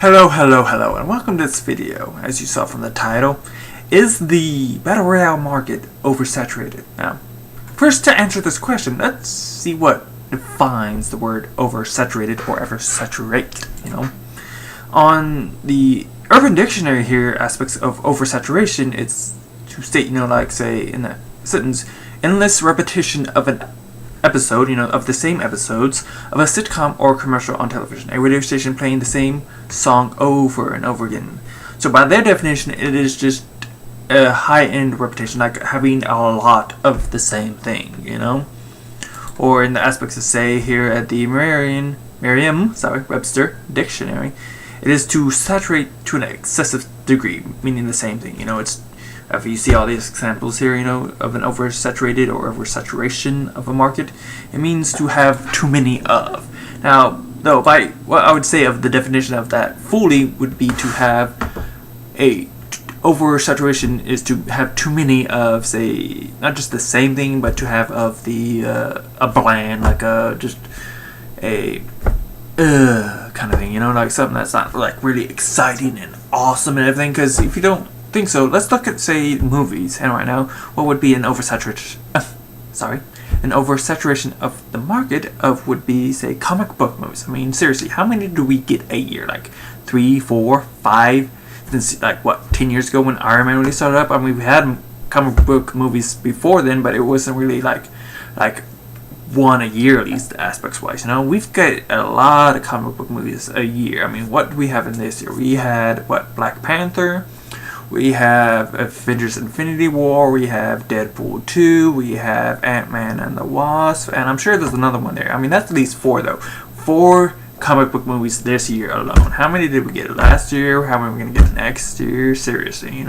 Hello, and welcome to this video. As you saw from the title, is the Battle Royale market oversaturated? Now, first to answer this question, let's see what defines the word oversaturated or oversaturate, On the Urban Dictionary here, aspects of oversaturation, it's to state, like say in a sentence, endless repetition of an episode, of the same episodes of a sitcom or commercial on television. A radio station playing the same song over and over again. So by their definition, it is just a high-end repetition, like having a lot of the same thing, Or in the aspects of say here at the Webster Dictionary, it is to saturate to an excessive degree, meaning the same thing. It's if you see all these examples here, of an oversaturated or oversaturation of a market, it means to have too many of. Now, though, by what I would say of the definition of that fully would be to have a oversaturation is to have too many of, say, not just the same thing, but to have of the a bland, like just a kind of thing, like something that's not like really exciting and awesome and everything. Because if you don't think so, let's look at say movies, and right now what would be an oversaturation an oversaturation of the market of would be say comic book movies. I mean, seriously, how many do we get a year? Like 3, 4, 5 since like 10 years ago when Iron Man really started up. I mean, we had comic book movies before then, but it wasn't really like one a year, at least aspects wise. We've got a lot of comic book movies a year. I mean, what do we have in this year? We had Black Panther, we have Avengers Infinity War, we have Deadpool 2, we have Ant-Man and the Wasp, and I'm sure there's another one there. I mean, that's at least 4 though. 4 comic book movies this year alone. How many did we get last year? How many are we going to get next year? Seriously,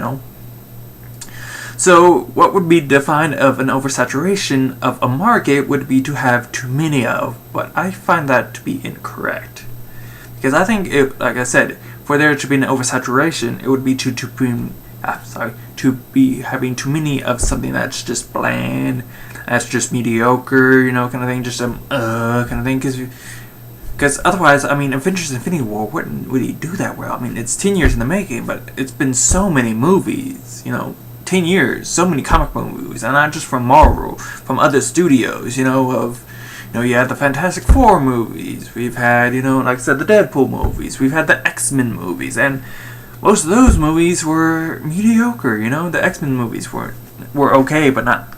So, what would be defined of an oversaturation of a market would be to have too many of, but I find that to be incorrect. Because I think, like I said, for there to be an oversaturation, it would be to be having too many of something that's just bland, that's just mediocre, kind of thing, just kind of thing. Because otherwise, I mean, Avengers Infinity War wouldn't really do that well. I mean, it's 10 years in the making, but it's been so many movies, 10 years, so many comic book movies, and not just from Marvel, from other studios, you had the Fantastic Four movies, we've had, like I said, the Deadpool movies, we've had the X-Men movies, and most of those movies were mediocre, the X-Men movies were okay, but not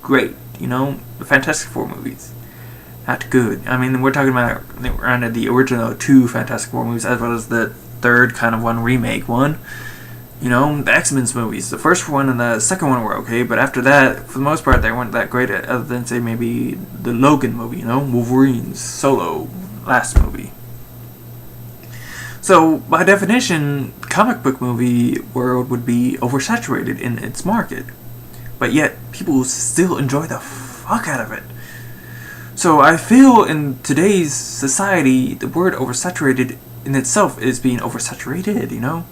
great, the Fantastic Four movies, not good. I mean, we're talking about around the original 2 Fantastic Four movies, as well as the third kind of one, remake one. The X-Men movies, the first one and the second one were okay, but after that, for the most part, they weren't that great, other than, say, maybe the Logan movie, Wolverine's solo last movie. So, by definition, comic book movie world would be oversaturated in its market, but yet, people still enjoy the fuck out of it. So, I feel in today's society, the word oversaturated in itself is being oversaturated,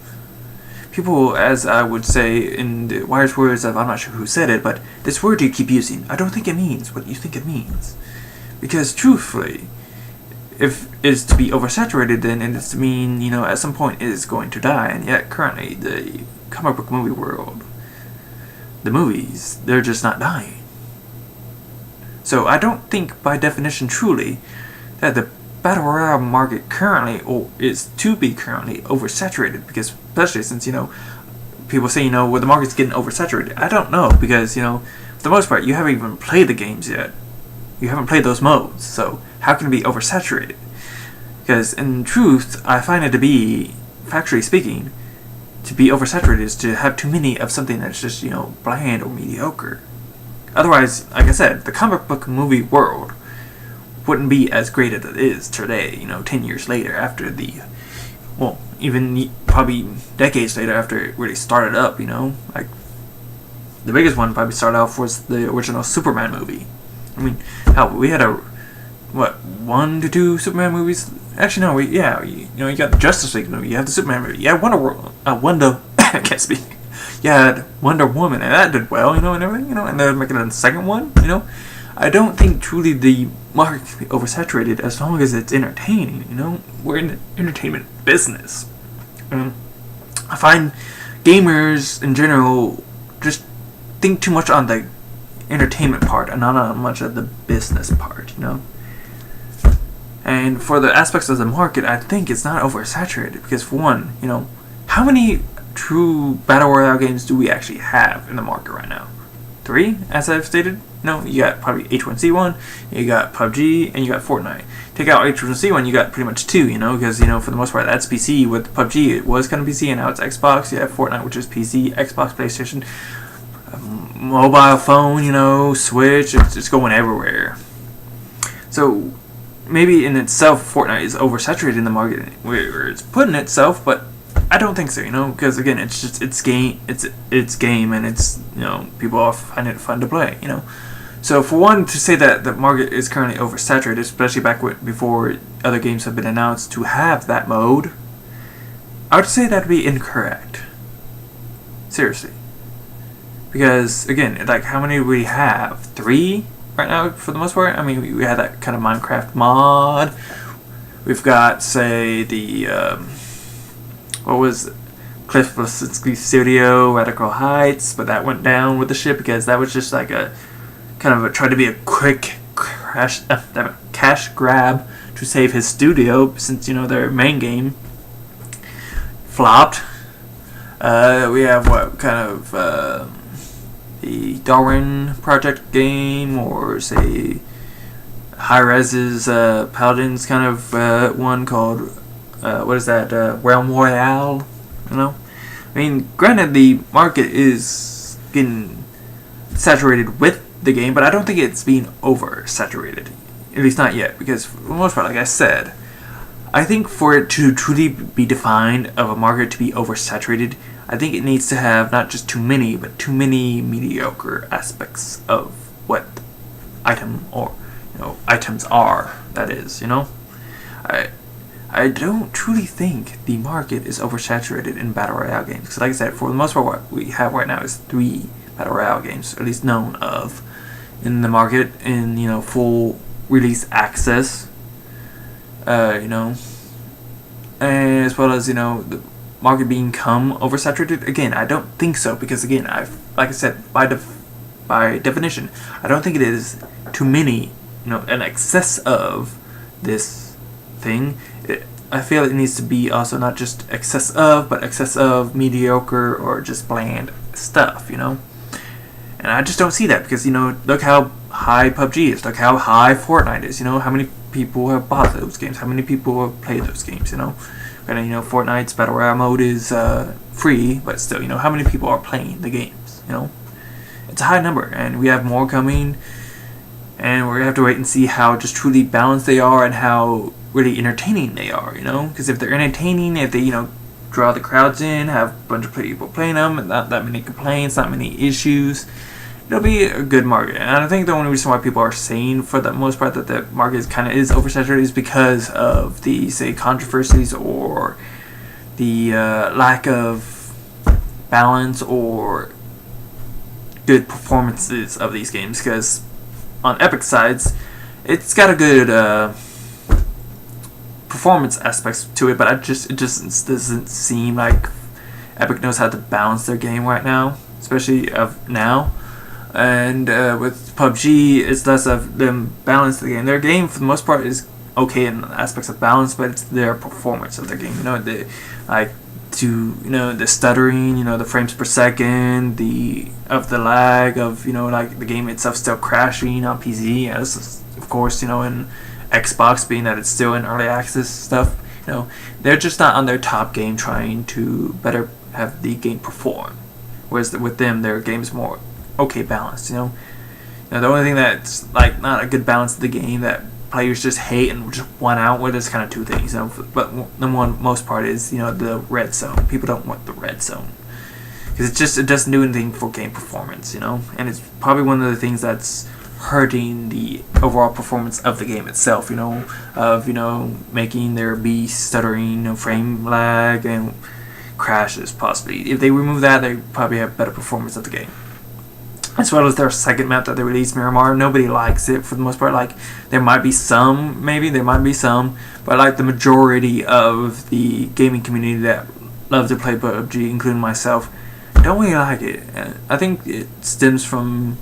People, as I would say in the wise words of, I'm not sure who said it, but this word you keep using, I don't think it means what you think it means. Because truthfully, if it's to be oversaturated, then it's to mean, at some point it is going to die. And yet currently, the comic book movie world, the movies, they're just not dying. So I don't think by definition truly that the Battle Royale market currently, or is to be currently, oversaturated, because especially since, people say, well, the market's getting oversaturated. I don't know, because, for the most part, you haven't even played the games yet. You haven't played those modes, so how can it be oversaturated? Because, in truth, I find it to be, factually speaking, to be oversaturated is to have too many of something that's just, bland or mediocre. Otherwise, like I said, the comic book movie world wouldn't be as great as it is today, 10 years later after even probably decades later after it really started up, like the biggest one probably started off was the original Superman movie. I mean, hell, we had 1 to 2 Superman movies? Actually, no, you got the Justice League movie, you have the Superman movie, you had Wonder, I can't speak, you had Wonder Woman, and that did well, and everything, and they're making a second one, I don't think truly the market can be oversaturated as long as it's entertaining, We're in the entertainment business. I find gamers in general just think too much on the entertainment part and not on much of the business part, And for the aspects of the market, I think it's not oversaturated because, for one, how many true battle royale games do we actually have in the market right now? 3, as I've stated. No, you got probably H1Z1, you got PUBG, and you got Fortnite. Take out H1Z1, you got pretty much 2, because for the most part that's PC. With PUBG, it was kind of PC, and now it's Xbox. You have Fortnite, which is PC, Xbox, PlayStation, mobile phone, Switch. It's going everywhere. So maybe in itself, Fortnite is oversaturated in the market where it's putting itself, but I don't think so, because again, it's game, and it's people all find it fun to play, So for one, to say that the market is currently oversaturated, especially before other games have been announced to have that mode, I would say that would be incorrect. Seriously, because again, like how many do we have? 3 right now for the most part. I mean, we had that kind of Minecraft mod. We've got, say, the what was Cliff Blasinski Studio, Radical Heights, but that went down with the ship because that was just like a kind of tried to be a quick cash grab to save his studio since their main game flopped. We have what kind of the Darwin Project game, or say Hi-Rez's Paladins kind of one called what is that? Royale. I mean, granted, the market is getting saturated with the game, but I don't think it's being oversaturated. At least not yet, because for the most part, like I said, I think for it to truly be defined of a market to be oversaturated, I think it needs to have not just too many, but too many mediocre aspects of what item or items are. That is, I don't truly think the market is oversaturated in battle royale games. Because like I said, for the most part, what we have right now is 3 battle royale games, at least known of, in the market in full release access. And as well as the market become oversaturated. Again, I don't think so, because again, like I said, by definition, I don't think it is too many, an excess of this thing. I feel it needs to be also not just excess of, but excess of mediocre or just bland stuff, And I just don't see that because, look how high PUBG is, look how high Fortnite is, how many people have bought those games, how many people have played those games, And Fortnite's Battle Royale mode is free, but still, how many people are playing the games, It's a high number, and we have more coming, and we're going to have to wait and see how just truly balanced they are and how really entertaining they are, Because if they're entertaining, if they, draw the crowds in, have a bunch of people playing them, and not that many complaints, not many issues, it'll be a good market. And I think the only reason why people are saying, for the most part, that the market is oversaturated is because of the, say, controversies or the lack of balance or good performances of these games. Because on Epic's sides, it's got a good performance aspects to it, but it just doesn't seem like Epic knows how to balance their game right now, especially of now. And with PUBG, it's less of them balance the game. Their game, for the most part, is okay in aspects of balance, but it's their performance of their game. The stuttering, the frames per second, the lag of the game itself still crashing on PC. As of course, in Xbox, being that it's still in early access stuff, they're just not on their top game trying to better have the game perform. Whereas with them, their game is more okay balanced. The only thing that's like not a good balance of the game that players just hate and just want out with is kind of 2 things. But the most part is the red zone. People don't want the red zone because it doesn't do anything for game performance. And it's probably one of the things that's hurting the overall performance of the game itself, of making there be stuttering, frame lag, and crashes possibly. If they remove that, they probably have better performance of the game. As well as their second map that they released, Miramar, nobody likes it for the most part. Like, there might be some, but like the majority of the gaming community that love to play PUBG, including myself, don't really like it. And I think it stems from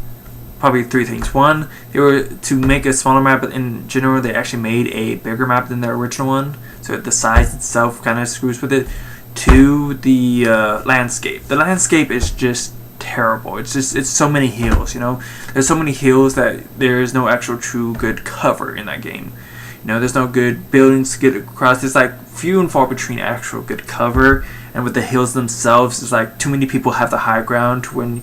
probably three things. One, they were to make a smaller map, but in general they actually made a bigger map than their original one, so the size itself kind of screws with it. Two, the landscape. The landscape is just terrible. It's so many hills, you know. There's so many hills that there is no actual true good cover in that game. You know, there's no good buildings to get across. There's like few and far between actual good cover, and with the hills themselves, it's like too many people have the high ground when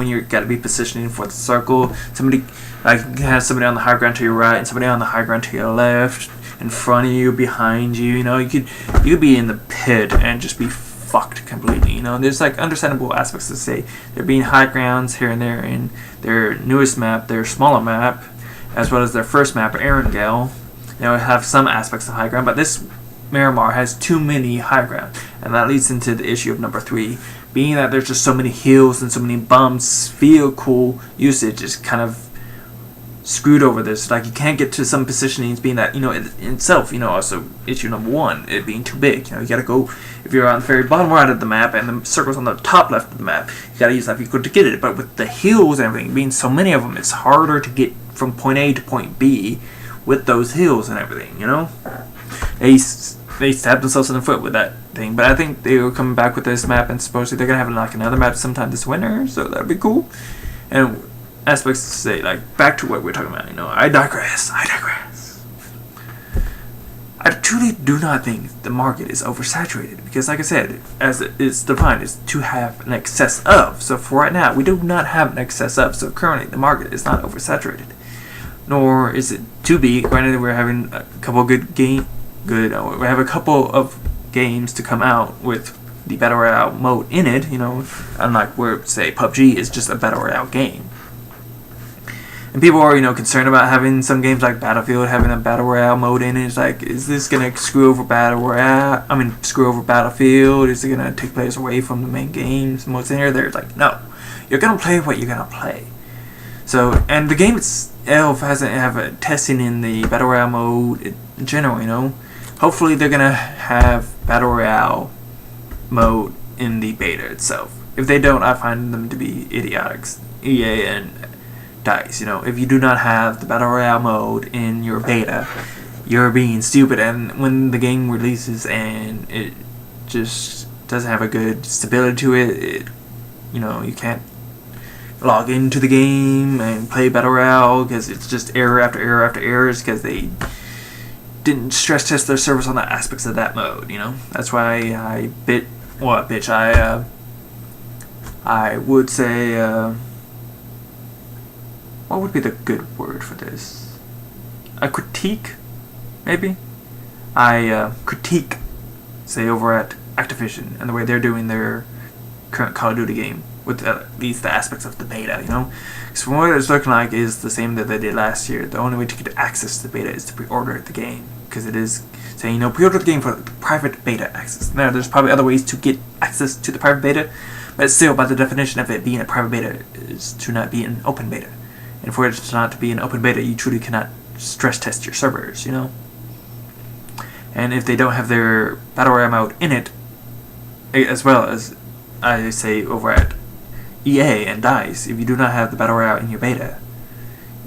you got to be positioning for the circle. Somebody like you can have somebody on the high ground to your right and somebody on the high ground to your left, in front of you, behind you. You know, you could be in the pit and just be fucked completely. You know, there's like understandable aspects to say there being high grounds here and there in their newest map, their smaller map, as well as their first map, Erangel. You know, have some aspects of high ground, but this Miramar has too many high ground, and that leads into the issue of number 3, being that there's just so many hills and so many bumps. Vehicle usage is kind of screwed over this. Like, you can't get to some positionings, being that, you know, in itself, you know, also issue number 1, it being too big. You know, you gotta go, if you're on the very bottom right of the map and the circle's on the top left of the map, you gotta use that vehicle to get it. But with the hills and everything being so many of them, it's harder to get from point A to point B with those hills and everything, you know? They stabbed themselves in the foot with that thing, but I think they were coming back with this map, and supposedly they're gonna have like another map sometime this winter, so that'd be cool. And aspects to say, like, back to what we're talking about, you know, I digress. I truly do not think the market is oversaturated, because like I said, as it's defined, is to have an excess of. So for right now, we do not have an excess of, so currently the market is not oversaturated. Nor is it to be. Granted, we're having a couple we have a couple of games to come out with the Battle Royale mode in it, you know, unlike where, say, PUBG is just a Battle Royale game. And people are, you know, concerned about having some games like Battlefield having a Battle Royale mode in it. It's like, is this gonna screw over Battlefield? Is it gonna take players away from the main games modes in here? They're like, no, you're gonna play what you're gonna play. So, and the game itself hasn't have a testing in the Battle Royale mode in general, you know. Hopefully they're gonna have Battle Royale mode in the beta itself. If they don't, I find them to be idiotics. EA and DICE, you know. If you do not have the Battle Royale mode in your beta, you're being stupid. And when the game releases and it just doesn't have a good stability to it, you know, you can't log into the game and play Battle Royale because it's just error after error after errors because they didn't stress test their servers on the aspects of that mode, you know. That's why I would say, what would be the good word for this? A critique, maybe? I critique, say, over at Activision and the way they're doing their current Call of Duty game, with at least the aspects of the beta, you know? Because from what it's looking like is the same that they did last year. The only way to get access to the beta is to pre-order the game, because it is saying, you know, pre-order the game for the private beta access. Now, there's probably other ways to get access to the private beta, but still, by the definition of it being a private beta is to not be an open beta. And for it not to be an open beta, you truly cannot stress test your servers, you know? And if they don't have their Battle Royale mode in it, as well as, I say, over at EA and DICE, if you do not have the Battle Royale in your beta,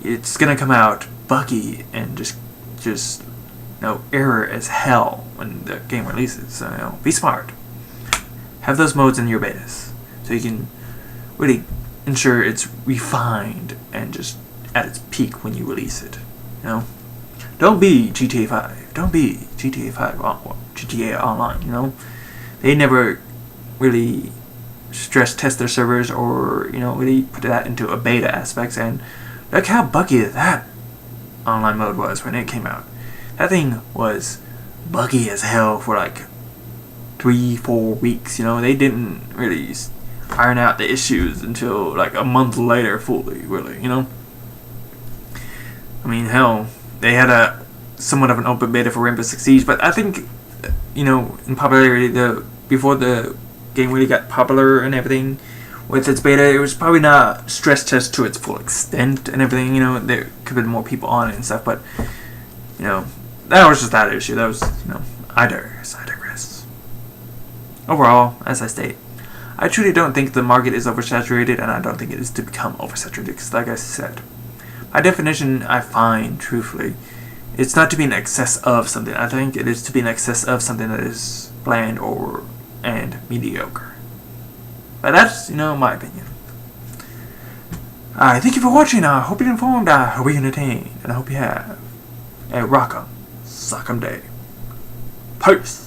it's gonna come out buggy and just you know, error as hell when the game releases. So, you know, be smart. Have those modes in your betas so you can really ensure it's refined and just at its peak when you release it. You know, don't be GTA 5. Don't be GTA 5 GTA Online. You know, they never really stress test their servers or, you know, really put that into a beta aspects. And look how buggy that online mode was when it came out. That thing was buggy as hell for like 3-4 weeks. You know, they didn't really iron out the issues until like a month later fully, really, you know. I mean, hell, they had a somewhat of an open beta for Rainbow Six Siege, but I think, you know, in popularity, before the game really got popular and everything with its beta, it was probably not stress test to its full extent and everything, you know. There could have been more people on it and stuff, but, you know, that was just that issue. That was, you know, I digress. Overall, as I state, I truly don't think the market is oversaturated, and I don't think it is to become oversaturated, because like I said, by definition, I find, truthfully, it's not to be in excess of something. I think it is to be in excess of something that is bland and mediocre. But that's, my opinion. I thank you for watching. I hope you're informed. I hope you're entertained. And I hope you have a rock'em, sock'em day. Peace.